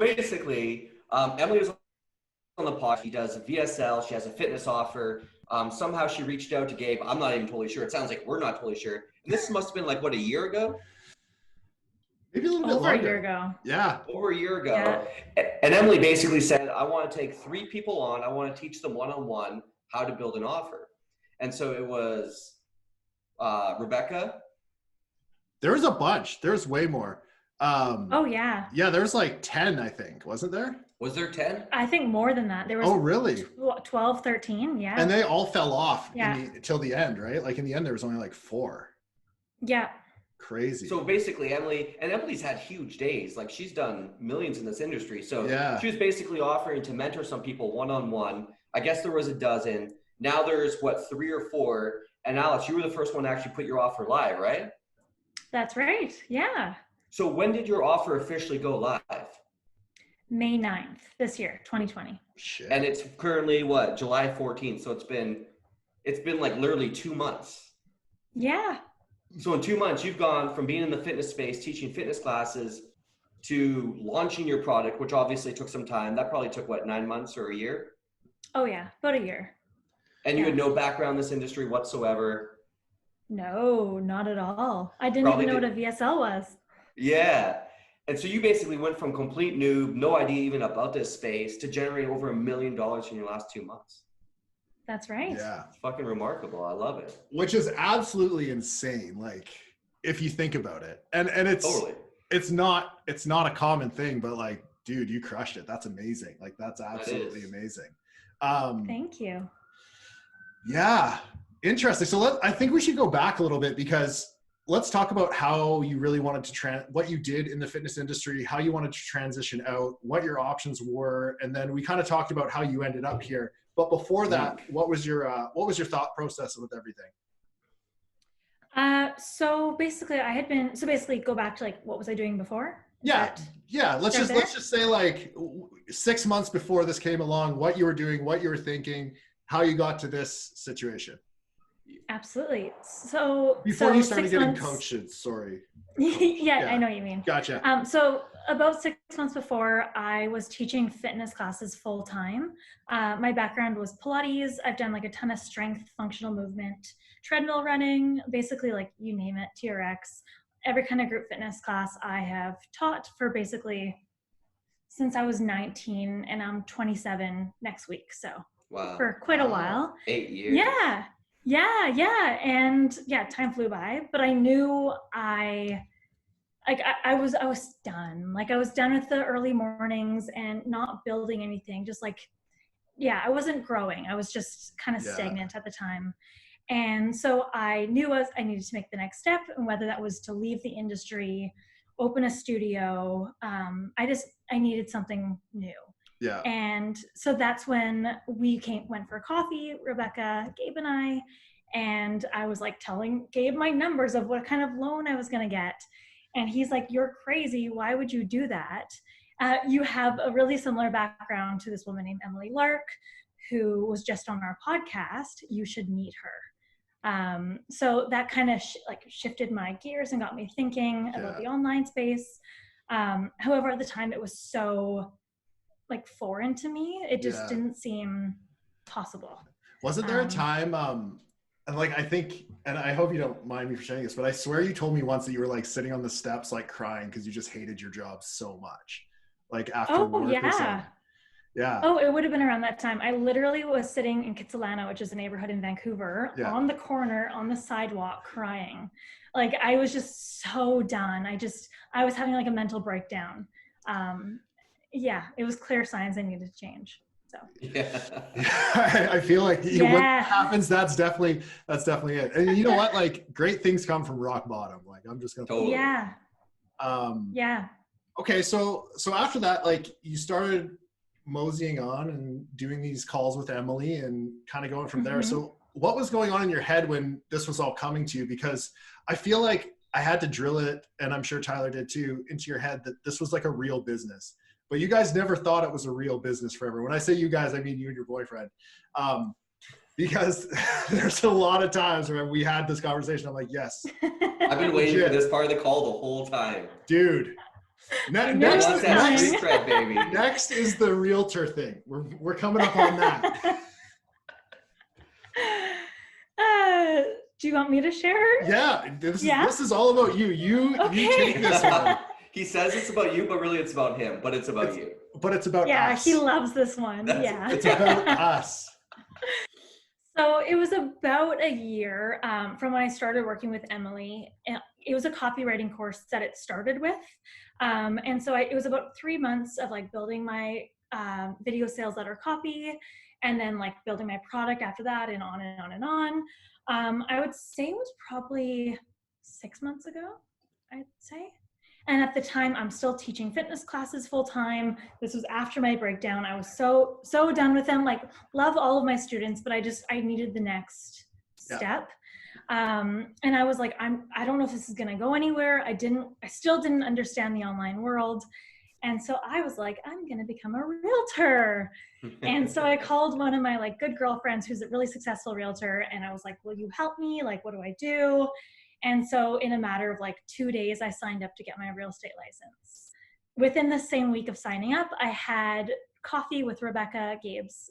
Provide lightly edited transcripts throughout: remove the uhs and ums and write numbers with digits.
basically, Emily was on the pod. She does VSL. She has a fitness offer. Somehow she reached out to Gabe. I'm not even totally sure. It sounds like we're not totally sure. And this must have been like, what, a year ago? Maybe a little bit Over longer. a year ago. Yeah. Over a year ago. Yeah. And Emily basically said, I want to take 3 people on. I want to teach them one-on-one how to build an offer. And so it was Rebecca. There was a bunch. There's way more. Oh, yeah. Yeah, there's like 10, I think. Wasn't there? Was there 10? I think more than that. There was Oh, really? 12, 13, yeah. And they all fell off Yeah. till the end, right? Like in the end, there was only like 4. Yeah. Crazy. So basically Emily's had huge days. Like she's done millions in this industry. So she was basically offering to mentor some people one-on-one. I guess there was a dozen. Now there's 3 or 4. And Alex, you were the first one to actually put your offer live, right? That's right. Yeah. So when did your offer officially go live? May 9th this year, 2020. Shit. And it's currently July 14th. So it's been like literally 2 months. Yeah. So in 2 months, you've gone from being in the fitness space, teaching fitness classes, to launching your product, which obviously took some time. That probably took 9 months or a year? Oh yeah, about a year. And you had no background in this industry whatsoever? No, not at all. I didn't even know what a VSL was. Yeah. And so you basically went from complete noob, no idea even about this space, to generating over $1 million in your last 2 months. That's right. Yeah. It's fucking remarkable. I love it. Which is absolutely insane. Like if you think about it, and it's totally. it's not a common thing, but like, dude, you crushed it. That's amazing. Like that's absolutely amazing. Thank you. Yeah. Interesting. So I think we should go back a little bit, because let's talk about how you really wanted to what you did in the fitness industry, how you wanted to transition out, what your options were, and then we kind of talked about how you ended up here. But before that, what was your thought process with everything? So basically go back to like, what was I doing before? Yeah. Let's just say like 6 months before this came along, what you were doing, what you were thinking, how you got to this situation. Absolutely. So before you started getting coached, sorry. yeah, I know what you mean. Gotcha. So about 6 months before, I was teaching fitness classes full time. My background was Pilates. I've done like a ton of strength, functional movement, treadmill running, basically like you name it, TRX, every kind of group fitness class I have taught for basically since I was 19, and I'm 27 next week. So for quite a while. 8 years. Yeah. And yeah, time flew by, but I knew I was done. Like I was done with the early mornings and not building anything. Just like, I wasn't growing. I was just kind of stagnant at the time. And so I knew I needed to make the next step, and whether that was to leave the industry, open a studio. I needed something new. Yeah. And so that's when we went for coffee, Rebecca, Gabe, and I. And I was like telling Gabe my numbers of what kind of loan I was going to get. And he's like, "You're crazy. Why would you do that? You have a really similar background to this woman named Emily Lark, who was just on our podcast. You should meet her." So that kind of shifted my gears and got me thinking about the online space. However, at the time it was so like foreign to me. It just didn't seem possible. Wasn't there a time, and like, I think, and I hope you don't mind me for saying this, but I swear you told me once that you were like sitting on the steps, like crying because you just hated your job so much. Like after work or something. Yeah. Oh, it would have been around that time. I literally was sitting in Kitsilano, which is a neighborhood in Vancouver, on the corner, on the sidewalk, crying. Like I was just so done. I was having like a mental breakdown. It was clear signs I needed to change. So I feel like when that happens, that's definitely it. And you know what? Like great things come from rock bottom. Like I'm just gonna Okay, so after that, like you started moseying on and doing these calls with Emily and kind of going from there. So what was going on in your head when this was all coming to you? Because I feel like I had to drill it, and I'm sure Tyler did too, into your head that this was like a real business. But you guys never thought it was a real business forever. When I say you guys, I mean you and your boyfriend. Because there's a lot of times where we had this conversation. I'm like, yes. I've been waiting for this part of the call the whole time. Dude. Next is the realtor thing. We're coming up on that. Do you want me to share? Yeah, this is all about you. You take this one. He says it's about you, but really it's about him. But it's about you. But it's about us. Yeah, he loves this one. It's about us. So it was about a year from when I started working with Emily. It was a copywriting course that it started with. And so it was about 3 months of like building my video sales letter copy, and then like building my product after that, and on and on and on. I would say it was probably 6 months ago, I'd say. And at the time, I'm still teaching fitness classes full time. This was after my breakdown. I was so done with them. Like, love all of my students, but I needed the next step. And I was like, I don't know if this is going to go anywhere. I still didn't understand the online world. And so I was like, I'm going to become a realtor. And so I called one of my like good girlfriends who's a really successful realtor. And I was like, will you help me? Like, what do I do? And so in a matter of like 2 days, I signed up to get my real estate license. Within the same week of signing up, I had coffee with Rebecca, Gabe's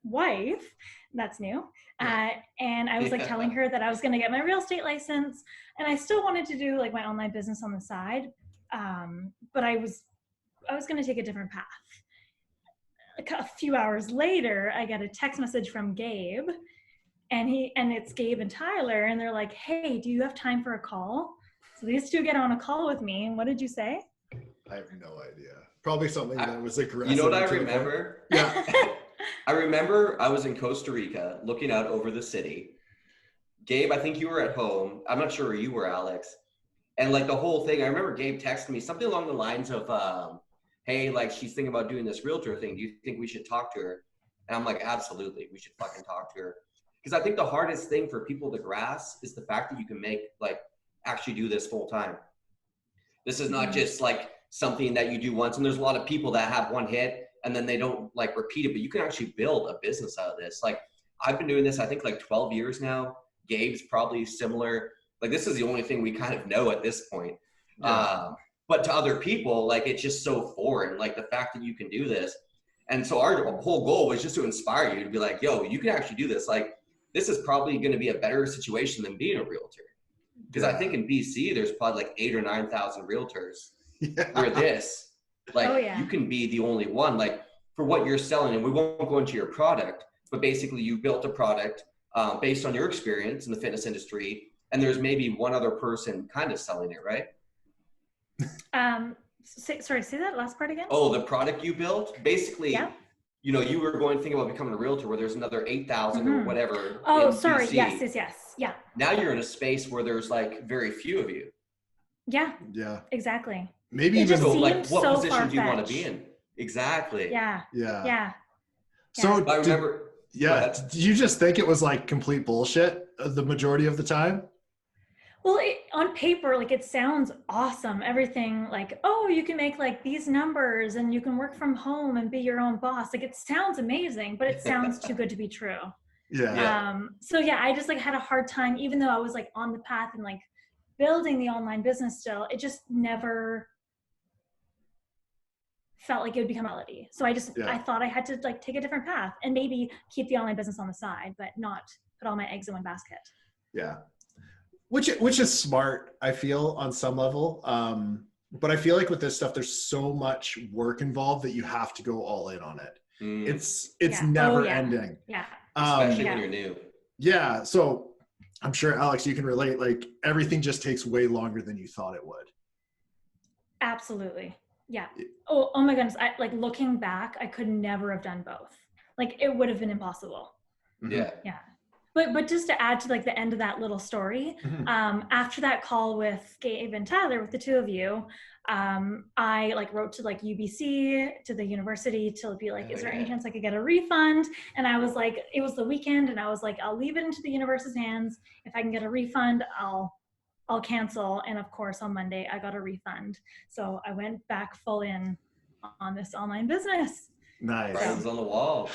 wife. That's new. And I was like telling her that I was going to get my real estate license, and I still wanted to do like my online business on the side. But I was going to take a different path. A few hours later, I got a text message from Gabe. And it's Gabe and Tyler, and they're like, hey, do you have time for a call? So these two get on a call with me. And what did you say? I have no idea. Probably something that was aggressive. You know what I remember? Yeah. I remember I was in Costa Rica looking out over the city. Gabe, I think you were at home. I'm not sure where you were, Alex. And like the whole thing, I remember Gabe texted me something along the lines of, hey, like she's thinking about doing this realtor thing. Do you think we should talk to her? And I'm like, absolutely, we should fucking talk to her. Because I think the hardest thing for people to grasp is the fact that you can actually do this full time. This is not just like something that you do once. And there's a lot of people that have one hit and then they don't like repeat it, but you can actually build a business out of this. Like I've been doing this, I think like 12 years now. Gabe's probably similar. Like this is the only thing we kind of know at this point. Yeah. But to other people, like it's just so foreign, like the fact that you can do this. And so our whole goal was just to inspire you to be like, yo, you can actually do this. Like, this is probably going to be a better situation than being a realtor. Because I think in BC, there's probably like 8,000 or 9,000 realtors where this, like you can be the only one, like for what you're selling. And we won't go into your product, but basically you built a product based on your experience in the fitness industry. And there's maybe one other person kind of selling it, right? Sorry, say that last part again. Oh, the product you built? Basically, you know, you were going to think about becoming a realtor where there's another 8,000 or whatever. Oh, sorry. BC. Yes. Yeah. Now you're in a space where there's like very few of you. Yeah. Exactly. Maybe it even so, like what position do you want to be in? Exactly. Yeah. So I remember. Do you just think it was like complete bullshit the majority of the time? Well, on paper, like it sounds awesome. Everything like, oh, you can make like these numbers and you can work from home and be your own boss. Like it sounds amazing, but it sounds too good to be true. So I just like had a hard time, even though I was like on the path and like building the online business still, it just never felt like it would become reality. So I thought I had to like take a different path and maybe keep the online business on the side, but not put all my eggs in one basket. Yeah. Which is smart, I feel, on some level. But I feel like with this stuff, there's so much work involved that you have to go all in on it. It's never ending. Yeah. Especially when you're new. Yeah. So I'm sure, Alex, you can relate. Like everything just takes way longer than you thought it would. Absolutely. Yeah. Oh my goodness. Like looking back, I could never have done both. Like it would have been impossible. Yeah. Yeah. But just to add to like the end of that little story, after that call with Gabe and Tyler, with the two of you, I like wrote to like UBC, to the university to be like, is there any chance I could get a refund? And I was like, it was the weekend and I was like, I'll leave it into the university's hands. If I can get a refund, I'll cancel. And of course on Monday I got a refund. So I went back full in on this online business. Nice. Writing's on the wall.